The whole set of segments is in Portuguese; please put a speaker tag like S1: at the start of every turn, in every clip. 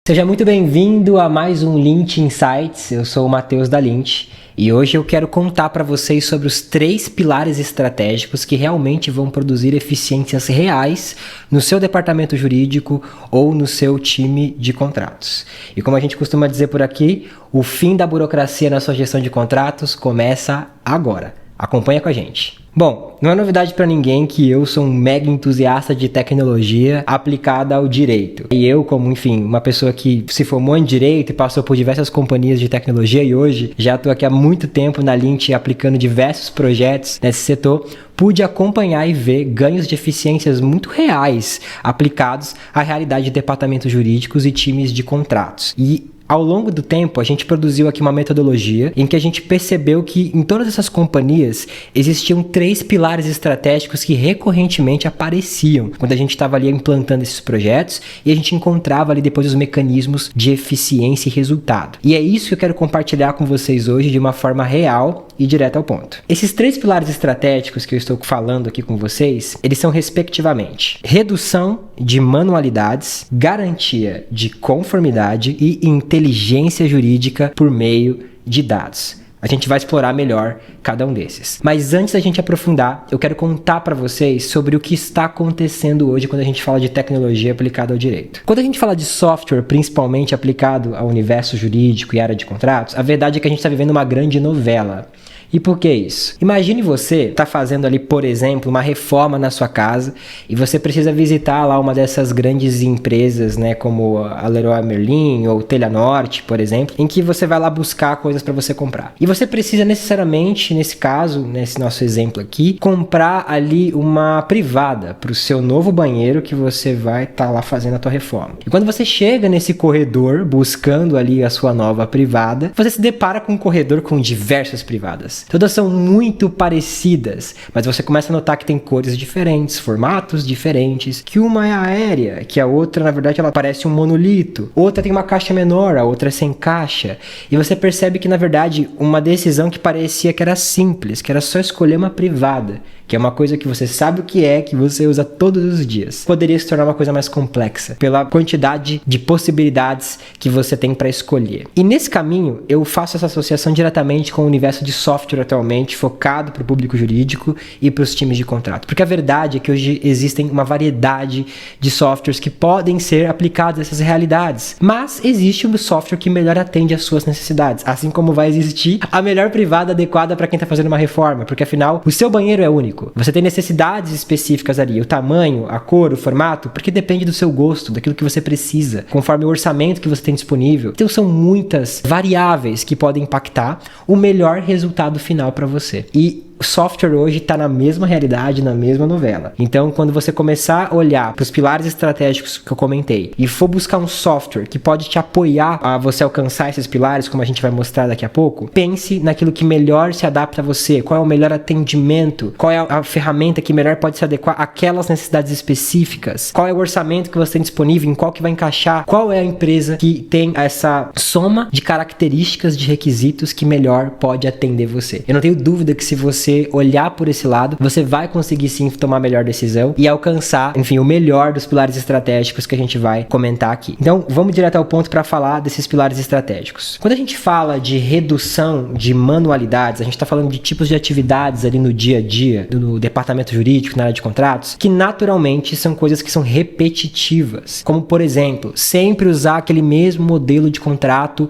S1: Seja muito bem-vindo a mais um Lint Insights. Eu sou o Matheus da Lint e hoje eu quero contar para vocês sobre os 3 pilares estratégicos que realmente vão produzir eficiências reais no seu departamento jurídico ou no seu time de contratos. E como a gente costuma dizer por aqui, o fim da burocracia na sua gestão de contratos começa agora. Acompanha com a gente. Bom, não é novidade para ninguém que eu sou um mega entusiasta de tecnologia aplicada ao direito. E eu, como, uma pessoa que se formou em direito e passou por diversas companhias de tecnologia e hoje já estou aqui há muito tempo na Lint aplicando diversos projetos nesse setor, pude acompanhar e ver ganhos de eficiências muito reais aplicados à realidade de departamentos jurídicos e times de contratos. E ao longo do tempo, a gente produziu aqui uma metodologia em que a gente percebeu que em todas essas companhias existiam 3 pilares estratégicos que recorrentemente apareciam quando a gente estava ali implantando esses projetos e a gente encontrava ali depois os mecanismos de eficiência e resultado. E é isso que eu quero compartilhar com vocês hoje de uma forma real e direta ao ponto. Esses 3 pilares estratégicos que eu estou falando aqui com vocês, eles são respectivamente redução de manualidades, garantia de conformidade e inteligência jurídica por meio de dados. A gente vai explorar melhor cada um desses. Mas antes da gente aprofundar, eu quero contar para vocês sobre o que está acontecendo hoje quando a gente fala de tecnologia aplicada ao direito. Quando a gente fala de software, principalmente aplicado ao universo jurídico e área de contratos, a verdade é que a gente está vivendo uma grande novela. E por que isso? Imagine você está fazendo ali, por exemplo, uma reforma na sua casa e você precisa visitar lá uma dessas grandes empresas, né, como a Leroy Merlin ou Telha Norte, por exemplo, em que você vai lá buscar coisas para você comprar. E você precisa necessariamente, nesse caso, nesse nosso exemplo aqui, comprar ali uma privada para o seu novo banheiro que você vai estar lá fazendo a tua reforma. E quando você chega nesse corredor buscando ali a sua nova privada, você se depara com um corredor com diversas privadas. Todas são muito parecidas, mas você começa a notar que tem cores diferentes, formatos diferentes, que uma é aérea, que a outra, na verdade, ela parece um monolito. Outra tem uma caixa menor, a outra é sem caixa. E você percebe que, na verdade, uma decisão que parecia que era simples, que era só escolher uma privada, que é uma coisa que você sabe o que é, que você usa todos os dias, poderia se tornar uma coisa mais complexa, pela quantidade de possibilidades que você tem para escolher. E nesse caminho, eu faço essa associação diretamente com o universo de software atualmente, focado para o público jurídico e para os times de contrato. Porque a verdade é que hoje existem uma variedade de softwares que podem ser aplicados a essas realidades, mas existe um software que melhor atende às suas necessidades, assim como vai existir a melhor privada adequada para quem está fazendo uma reforma, porque afinal, o seu banheiro é único. Você tem necessidades específicas ali, o tamanho, a cor, o formato, porque depende do seu gosto, daquilo que você precisa, conforme o orçamento que você tem disponível. Então são muitas variáveis que podem impactar o melhor resultado final para você. E o software hoje está na mesma realidade, na mesma novela. Então, quando você começar a olhar para os pilares estratégicos que eu comentei e for buscar um software que pode te apoiar a você alcançar esses pilares, como a gente vai mostrar daqui a pouco, pense naquilo que melhor se adapta a você, qual é o melhor atendimento, qual é a ferramenta que melhor pode se adequar àquelas necessidades específicas, qual é o orçamento que você tem disponível, em qual que vai encaixar, qual é a empresa que tem essa soma de características, de requisitos que melhor pode atender você. Eu não tenho dúvida que se você olhar por esse lado, você vai conseguir sim tomar a melhor decisão e alcançar, o melhor dos pilares estratégicos que a gente vai comentar aqui. Então, vamos direto ao ponto para falar desses pilares estratégicos. Quando a gente fala de redução de manualidades, a gente está falando de tipos de atividades ali no dia a dia, no departamento jurídico, na área de contratos, que naturalmente são coisas que são repetitivas. Como, por exemplo, sempre usar aquele mesmo modelo de contrato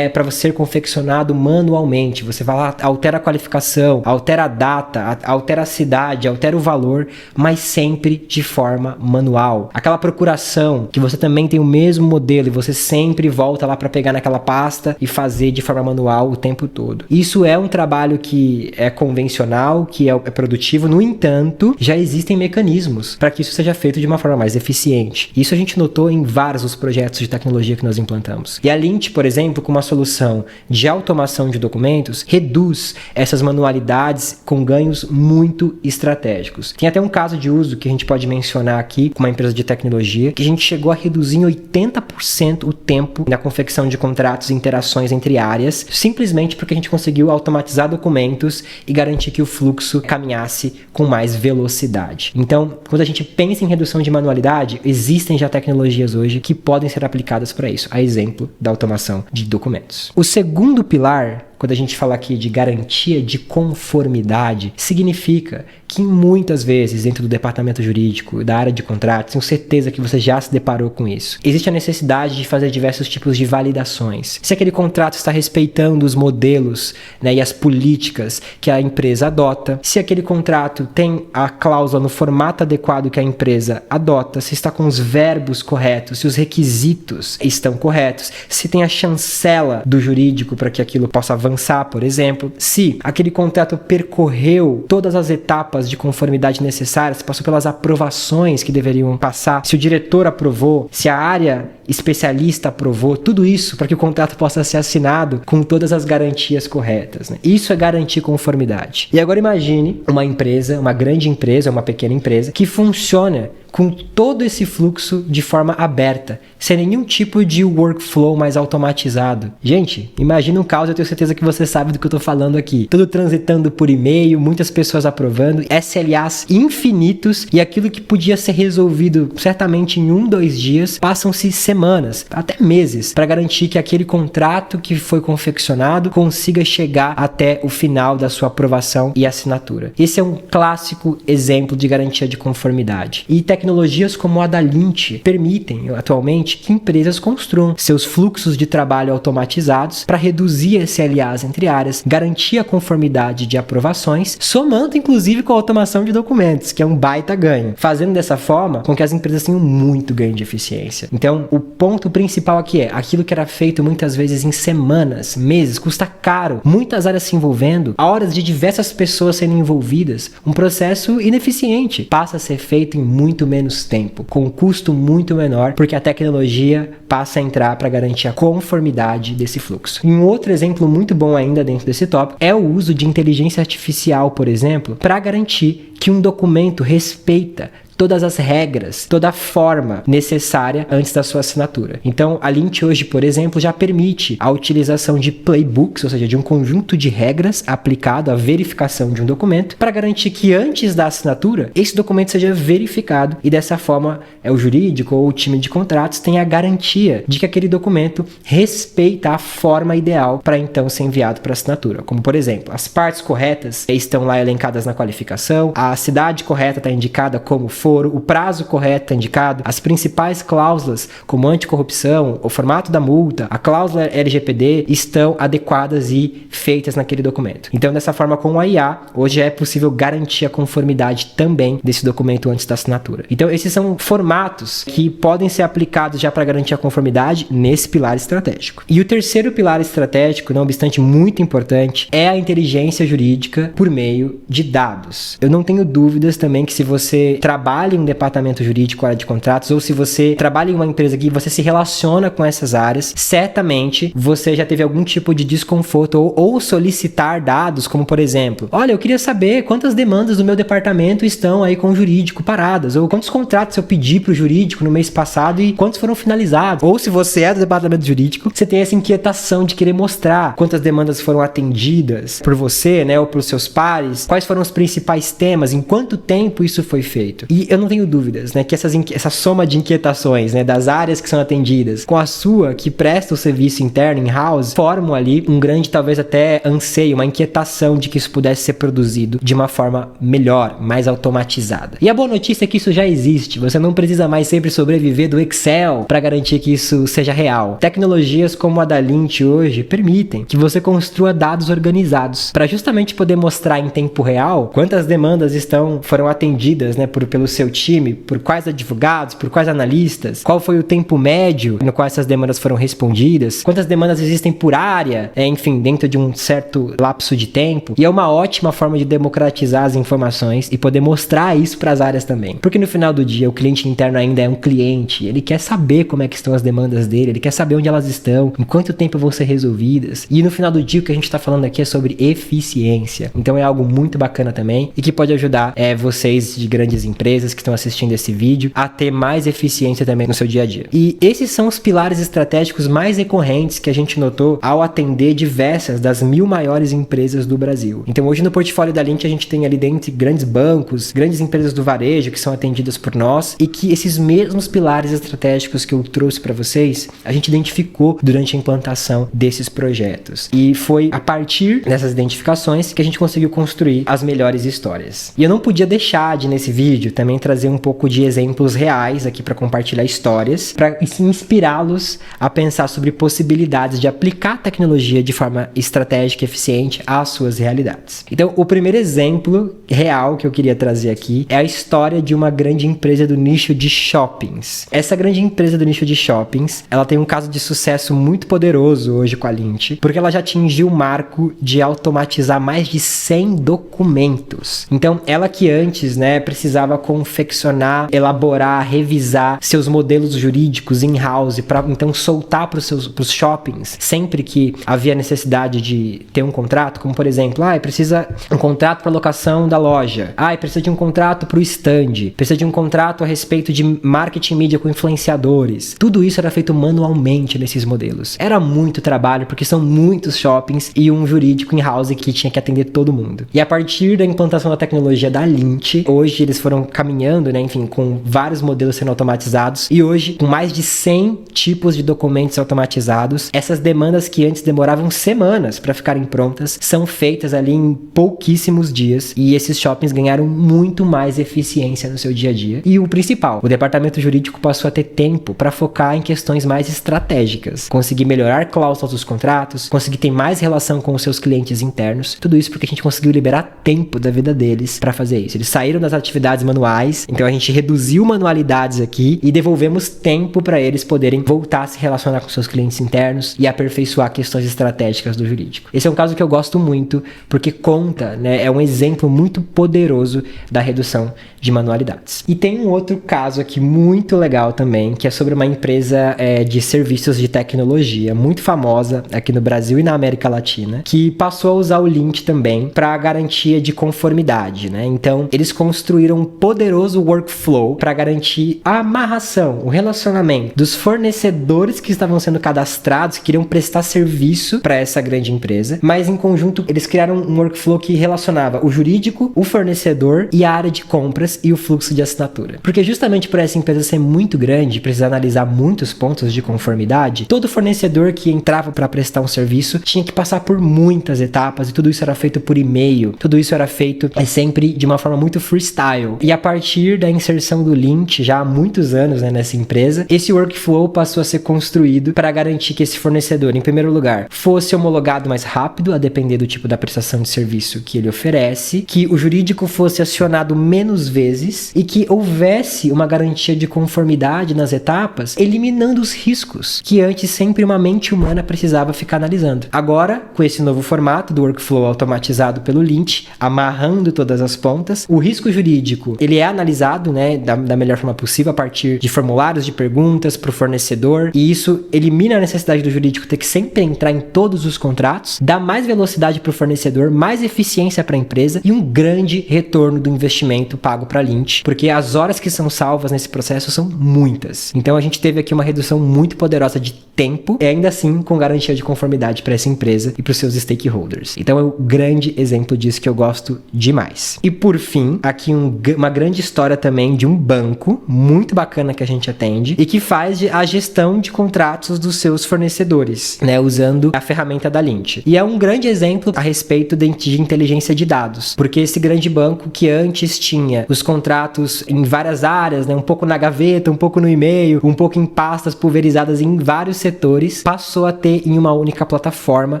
S1: para você ser confeccionado manualmente. Você vai lá, altera a qualificação, altera a data, altera a cidade, altera o valor, mas sempre de forma manual. Aquela procuração que você também tem o mesmo modelo e você sempre volta lá para pegar naquela pasta e fazer de forma manual o tempo todo. Isso é um trabalho que é convencional, que é produtivo, no entanto, já existem mecanismos para que isso seja feito de uma forma mais eficiente. Isso a gente notou em vários dos projetos de tecnologia que nós implantamos. E a Lint, por exemplo, com uma solução de automação de documentos, reduz essas manualidades rentabilidades com ganhos muito estratégicos. Tem até um caso de uso que a gente pode mencionar aqui com uma empresa de tecnologia, que a gente chegou a reduzir em 80% o tempo na confecção de contratos e interações entre áreas, simplesmente porque a gente conseguiu automatizar documentos e garantir que o fluxo caminhasse com mais velocidade. Então, quando a gente pensa em redução de manualidade, existem já tecnologias hoje que podem ser aplicadas para isso, a exemplo da automação de documentos. O segundo pilar, quando a gente fala aqui de garantia de conformidade, significa que muitas vezes dentro do departamento jurídico, da área de contratos, tenho certeza que você já se deparou com isso. Existe a necessidade de fazer diversos tipos de validações. Se aquele contrato está respeitando os modelos, né, e as políticas que a empresa adota, se aquele contrato tem a cláusula no formato adequado que a empresa adota, se está com os verbos corretos, se os requisitos estão corretos, se tem a chancela do jurídico para que aquilo possa avançar, por exemplo, se aquele contrato percorreu todas as etapas de conformidade necessárias, passou pelas aprovações que deveriam passar, se o diretor aprovou, se a área especialista aprovou, tudo isso para que o contrato possa ser assinado com todas as garantias corretas, né? Isso é garantir conformidade. E agora imagine uma empresa, uma grande empresa, uma pequena empresa, que funciona com todo esse fluxo de forma aberta, sem nenhum tipo de workflow mais automatizado. Gente, imagina um caos, eu tenho certeza que você sabe do que eu estou falando aqui. Tudo transitando por e-mail, muitas pessoas aprovando, SLAs infinitos, e aquilo que podia ser resolvido certamente em 1-2 dias, passam-se semanas, até meses, para garantir que aquele contrato que foi confeccionado consiga chegar até o final da sua aprovação e assinatura. Esse é um clássico exemplo de garantia de conformidade. E tecnologias como a da Lint permitem, atualmente, que empresas construam seus fluxos de trabalho automatizados para reduzir SLAs entre áreas, garantir a conformidade de aprovações, somando inclusive com a automação de documentos, que é um baita ganho, fazendo dessa forma com que as empresas tenham muito ganho de eficiência. Então, o ponto principal aqui é, aquilo que era feito muitas vezes em semanas, meses, custa caro, muitas áreas se envolvendo, horas de diversas pessoas sendo envolvidas, um processo ineficiente passa a ser feito em muito menos tempo, com um custo muito menor, porque a tecnologia passa a entrar para garantir a conformidade desse fluxo. E um outro exemplo muito bom ainda dentro desse tópico é o uso de inteligência artificial, por exemplo, para garantir que um documento respeita todas as regras, toda a forma necessária antes da sua assinatura. Então, a Lint hoje, por exemplo, já permite a utilização de playbooks, ou seja, de um conjunto de regras aplicado à verificação de um documento, para garantir que antes da assinatura, esse documento seja verificado e dessa forma, o jurídico ou o time de contratos tem a garantia de que aquele documento respeita a forma ideal para então ser enviado para assinatura. Como, por exemplo, as partes corretas estão lá elencadas na qualificação, a cidade correta está indicada como foro, o prazo correto está indicado, as principais cláusulas, como anticorrupção, o formato da multa, a cláusula LGPD, estão adequadas e feitas naquele documento. Então, dessa forma, com a IA, hoje é possível garantir a conformidade também desse documento antes da assinatura. Então, esses são formatos que podem ser aplicados já para garantir a conformidade nesse pilar estratégico. E o terceiro pilar estratégico, não obstante muito importante, é a inteligência jurídica por meio de dados. Eu não tenho dúvidas também que se você trabalha em um departamento jurídico, área de contratos, ou se você trabalha em uma empresa que você se relaciona com essas áreas, certamente você já teve algum tipo de desconforto ou solicitar dados, como por exemplo, olha, eu queria saber quantas demandas do meu departamento estão aí com o jurídico paradas, ou quantos contratos eu pedi para o jurídico no mês passado e quantos foram finalizados. Ou se você é do departamento jurídico, você tem essa inquietação de querer mostrar quantas demandas foram atendidas por você, né, ou pelos seus pares, quais foram os principais temas, em quanto tempo isso foi feito. E eu não tenho dúvidas, né, que essa soma de inquietações, né, das áreas que são atendidas com a sua, que presta o serviço interno, in-house, formam ali um grande, talvez até anseio, uma inquietação de que isso pudesse ser produzido de uma forma melhor, mais automatizada. E a boa notícia é que isso já existe, você não precisa mais sempre sobreviver do Excel para garantir que isso seja real. Tecnologias como a da Lint hoje permitem que você construa dados organizados para justamente poder mostrar em tempo real quantas demandas foram atendidas, né, pelo seu time, por quais advogados, por quais analistas, qual foi o tempo médio no qual essas demandas foram respondidas, quantas demandas existem por área, enfim, dentro de um certo lapso de tempo. E é uma ótima forma de democratizar as informações e poder mostrar isso para as áreas também. Porque no final do dia, o cliente interno ainda é um cliente, ele quer saber como é que estão as demandas dele, ele quer saber onde elas estão, em quanto tempo vão ser resolvidas. E no final do dia, o que a gente está falando aqui é sobre eficiência. Então é algo muito bacana também e que pode ajudar vocês de grandes empresas que estão assistindo esse vídeo a ter mais eficiência também no seu dia a dia. E esses são os pilares estratégicos mais recorrentes que a gente notou ao atender diversas das 1000 maiores empresas do Brasil. Então hoje no portfólio da Lindt a gente tem ali dentro grandes bancos, grandes empresas do varejo que são atendidas por nós e que esses mesmos pilares estratégicos que eu trouxe para vocês, a gente identificou durante a implantação desses projetos. E foi a partir dessas identificações que a gente conseguiu construir as melhores histórias. E eu não podia deixar de, nesse vídeo, também trazer um pouco de exemplos reais aqui para compartilhar histórias, para inspirá-los a pensar sobre possibilidades de aplicar a tecnologia de forma estratégica e eficiente às suas realidades. Então, o primeiro exemplo real que eu queria trazer aqui é a história de uma grande empresa do nicho de shoppings. Essa grande empresa do nicho de shoppings, ela tem um caso de sucesso muito poderoso hoje com a Lindt, porque ela já atingiu o marco de automatizar mais de 100 documentos. Então, ela que antes, precisava confeccionar, elaborar, revisar seus modelos jurídicos in-house para então soltar para os shoppings sempre que havia necessidade de ter um contrato, como por exemplo, precisa um contrato para locação da loja, precisa de um contrato para o stand, precisa de um contrato a respeito de marketing mídia com influenciadores. Tudo isso era feito manualmente nesses modelos. Era muito trabalho porque são muitos shoppings e um jurídico in-house que tinha que atender todo mundo. E a partir da implantação da tecnologia da Lindt, hoje eles foram caminhando, com vários modelos sendo automatizados e hoje com mais de 100 tipos de documentos automatizados, essas demandas que antes demoravam semanas para ficarem prontas são feitas ali em pouquíssimos dias e esses shoppings ganharam muito mais eficiência no seu dia a dia. E o principal, o departamento jurídico passou a ter tempo para focar em questões mais estratégicas, conseguir melhorar cláusulas dos contratos, conseguir ter mais relação com os seus clientes internos, tudo isso porque a gente conseguiu liberar tempo da vida deles para fazer isso. Eles saíram das atividades manuais, então a gente reduziu manualidades aqui e devolvemos tempo para eles poderem voltar a se relacionar com seus clientes internos e aperfeiçoar questões estratégicas do jurídico. Esse é um caso que eu gosto muito porque conta, é um exemplo muito poderoso da redução de manualidades. E tem um outro caso aqui muito legal também, que é sobre uma empresa de serviços de tecnologia muito famosa aqui no Brasil e na América Latina, que passou a usar o Lindt também para garantia de conformidade, Então, eles construíram um poderoso workflow para garantir a amarração, o relacionamento dos fornecedores que estavam sendo cadastrados, que queriam prestar serviço para essa grande empresa, mas em conjunto eles criaram um workflow que relacionava o jurídico, o fornecedor e a área de compras e o fluxo de assinatura. Porque justamente por essa empresa ser muito grande e precisar analisar muitos pontos de conformidade, todo fornecedor que entrava para prestar um serviço tinha que passar por muitas etapas e tudo isso era feito por e-mail, tudo isso era feito sempre de uma forma muito freestyle. E a partir da inserção do Lindt, já há muitos anos nessa empresa, esse workflow passou a ser construído para garantir que esse fornecedor, em primeiro lugar, fosse homologado mais rápido, a depender do tipo da prestação de serviço que ele oferece, que o jurídico fosse acionado menos vezes e que houvesse uma garantia de conformidade nas etapas, eliminando os riscos que antes sempre uma mente humana precisava ficar analisando. Agora, com esse novo formato do workflow automatizado pelo Lindt, amarrando todas as pontas, o risco jurídico ele é analisado da melhor forma possível a partir de formulários de perguntas para o fornecedor, e isso elimina a necessidade do jurídico ter que sempre entrar em todos os contratos, dá mais velocidade para o fornecedor, mais eficiência para a empresa e um grande retorno do investimento pago para a Lindt, porque as horas que são salvas nesse processo são muitas. Então a gente teve aqui uma redução muito poderosa de tempo e ainda assim com garantia de conformidade para essa empresa e para os seus stakeholders. Então é um grande exemplo disso que eu gosto demais. E por fim, aqui uma grande história também de um banco muito bacana que a gente atende e que faz a gestão de contratos dos seus fornecedores, usando a ferramenta da Lindt. E é um grande exemplo a respeito de inteligência de dados, porque esse grande banco que antes tinha os contratos em várias áreas, um pouco na gaveta, um pouco no e-mail, um pouco em pastas pulverizadas em vários setores, passou a ter em uma única plataforma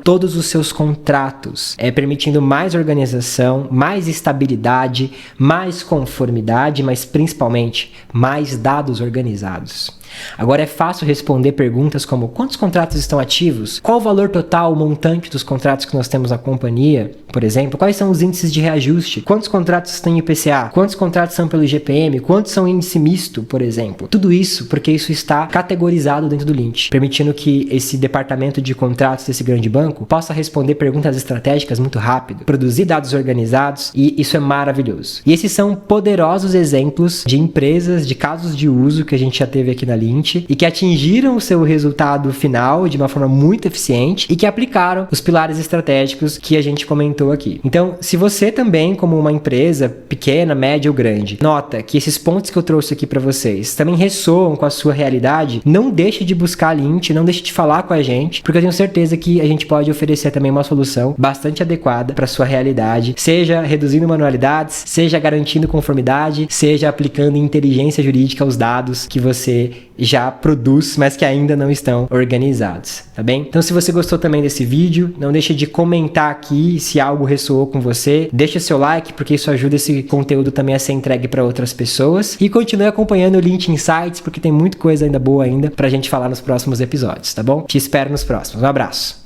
S1: todos os seus contratos, permitindo mais organização, mais estabilidade, mais conformidade conformidade, mas principalmente mais dados organizados. Agora é fácil responder perguntas como quantos contratos estão ativos, qual o valor total, o montante dos contratos que nós temos na companhia, por exemplo, quais são os índices de reajuste, quantos contratos estão em IPCA, quantos contratos são pelo IGPM, quantos são índice misto, por exemplo. Tudo isso porque isso está categorizado dentro do Lynch, permitindo que esse departamento de contratos desse grande banco possa responder perguntas estratégicas muito rápido, produzir dados organizados, e isso é maravilhoso. E esses são poderosos exemplos de empresas, de casos de uso que a gente já teve aqui na Lynch e que atingiram o seu resultado final de uma forma muito eficiente e que aplicaram os pilares estratégicos que a gente comentou aqui. Então, se você também, como uma empresa pequena, média ou grande, nota que esses pontos que eu trouxe aqui para vocês também ressoam com a sua realidade, não deixe de buscar a Lynch, não deixe de falar com a gente, porque eu tenho certeza que a gente pode oferecer também uma solução bastante adequada para a sua realidade, seja reduzindo manualidades, seja garantindo conformidade, seja aplicando inteligência jurídica aos dados que você já produz, mas que ainda não estão organizados, tá bem? Então, se você gostou também desse vídeo, não deixe de comentar aqui se algo ressoou com você, deixa seu like, porque isso ajuda esse conteúdo também a ser entregue para outras pessoas, e continue acompanhando o Lynch Insights, porque tem muita coisa ainda boa ainda pra gente falar nos próximos episódios, tá bom? Te espero nos próximos. Um abraço!